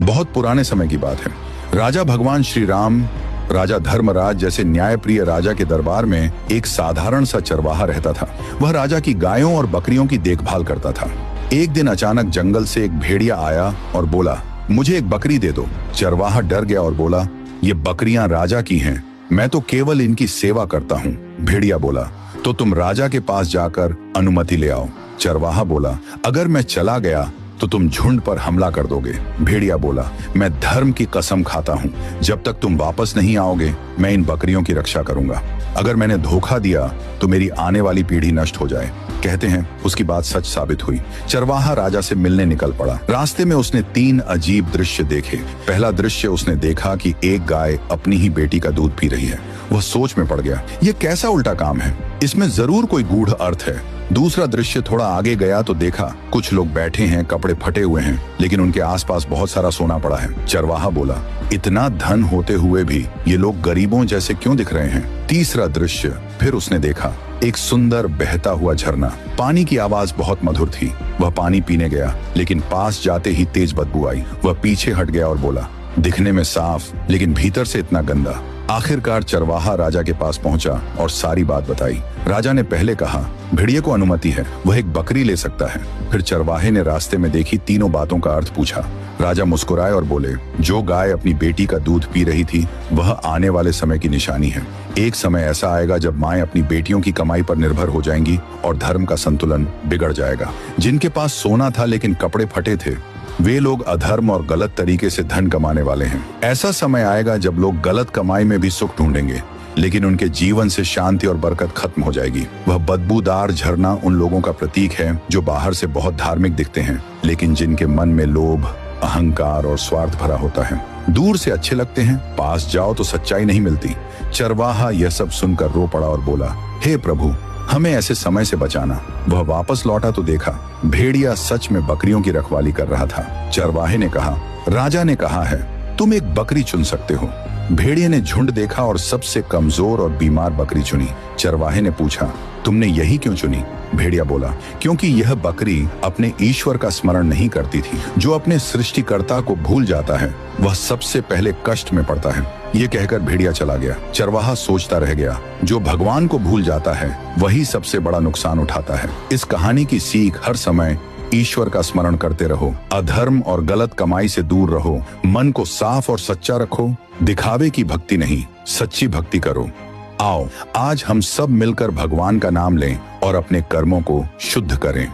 बहुत पुराने समय की बात है। राजा भगवान श्री राम, राजा धर्मराज जैसे न्यायप्रिय राजा के दरबार में एक साधारण सा चरवाहा रहता था। वह राजा की गायों और बकरियों की देखभाल करता था। एक दिन अचानक जंगल से एक भेड़िया आया और बोला, मुझे एक बकरी दे दो। चरवाहा डर गया और बोला, ये बकरियां राजा की हैं, मैं तो केवल इनकी सेवा करता हूँ। भेड़िया बोला, तो तुम राजा के पास जाकर अनुमति ले आओ। चरवाहा बोला, अगर मैं चला गया तो तुम झुंड पर हमला कर दोगे। भेड़िया बोला, मैं धर्म की कसम खाता हूँ, जब तक तुम वापस नहीं आओगे मैं इन बकरियों की रक्षा करूंगा। अगर मैंने धोखा दिया तो मेरी आने वाली पीढ़ी नष्ट हो जाए। कहते हैं उसकी बात सच साबित हुई। चरवाहा राजा से मिलने निकल पड़ा। रास्ते में उसने 3 अजीब दृश्य देखे। पहला दृश्य उसने देखा कि एक गाय अपनी ही बेटी का दूध पी रही है। वह सोच में पड़ गया, ये कैसा उल्टा काम है, इसमें जरूर कोई गूढ़ अर्थ है। दूसरा दृश्य थोड़ा आगे गया तो देखा कुछ लोग बैठे हैं, कपड़े फटे हुए हैं, लेकिन उनके आसपास बहुत सारा सोना पड़ा है। चरवाहा बोला, इतना धन होते हुए भी ये लोग गरीबों जैसे क्यों दिख रहे हैं। तीसरा दृश्य फिर उसने देखा, एक सुंदर बहता हुआ झरना। पानी की आवाज बहुत मधुर थी। वह पानी पीने गया, लेकिन पास जाते ही तेज बदबू आई। वह पीछे हट गया और बोला, दिखने में साफ लेकिन भीतर से इतना गंदा। आखिरकार चरवाहा राजा के पास पहुंचा और सारी बात बताई। राजा ने पहले कहा, भेड़िए को अनुमति है, वह एक बकरी ले सकता है। फिर चरवाहे ने रास्ते में देखी तीनों बातों का अर्थ पूछा। राजा मुस्कुराए और बोले, जो गाय अपनी बेटी का दूध पी रही थी वह आने वाले समय की निशानी है। एक समय ऐसा आएगा जब माएं अपनी बेटियों की कमाई पर निर्भर हो जाएंगी और धर्म का संतुलन बिगड़ जाएगा। जिनके पास सोना था लेकिन कपड़े फटे थे, वे लोग अधर्म और गलत तरीके से धन कमाने वाले हैं। ऐसा समय आएगा जब लोग गलत कमाई में भी सुख ढूंढेंगे, लेकिन उनके जीवन से शांति और बरकत खत्म हो जाएगी। वह बदबूदार झरना उन लोगों का प्रतीक है जो बाहर से बहुत धार्मिक दिखते हैं, लेकिन जिनके मन में लोभ, अहंकार और स्वार्थ भरा होता है। दूर से अच्छे लगते हैं, पास जाओ तो सच्चाई नहीं मिलती। चरवाहा यह सब सुनकर रो पड़ा और बोला, हे प्रभु, हमें ऐसे समय से बचाना। वह वापस लौटा तो देखा भेड़िया सच में बकरियों की रखवाली कर रहा था। चरवाहे ने कहा, राजा ने कहा है तुम एक बकरी चुन सकते हो। भेड़िए ने झुंड देखा और सबसे कमजोर और बीमार बकरी चुनी। चरवाहे ने पूछा, तुमने यही क्यों चुनी? भेड़िया बोला, क्योंकि यह बकरी अपने ईश्वर का स्मरण नहीं करती थी। जो अपने सृष्टिकर्ता को भूल जाता है वह सबसे पहले कष्ट में पड़ता है। ये कहकर भेड़िया चला गया। चरवाहा सोचता रह गया, जो भगवान को भूल जाता है वही सबसे बड़ा नुकसान उठाता है। इस कहानी की सीख, हर समय ईश्वर का स्मरण करते रहो, अधर्म और गलत कमाई से दूर रहो, मन को साफ और सच्चा रखो, दिखावे की भक्ति नहीं सच्ची भक्ति करो। आओ आज हम सब मिलकर भगवान का नाम लें और अपने कर्मों को शुद्ध करें।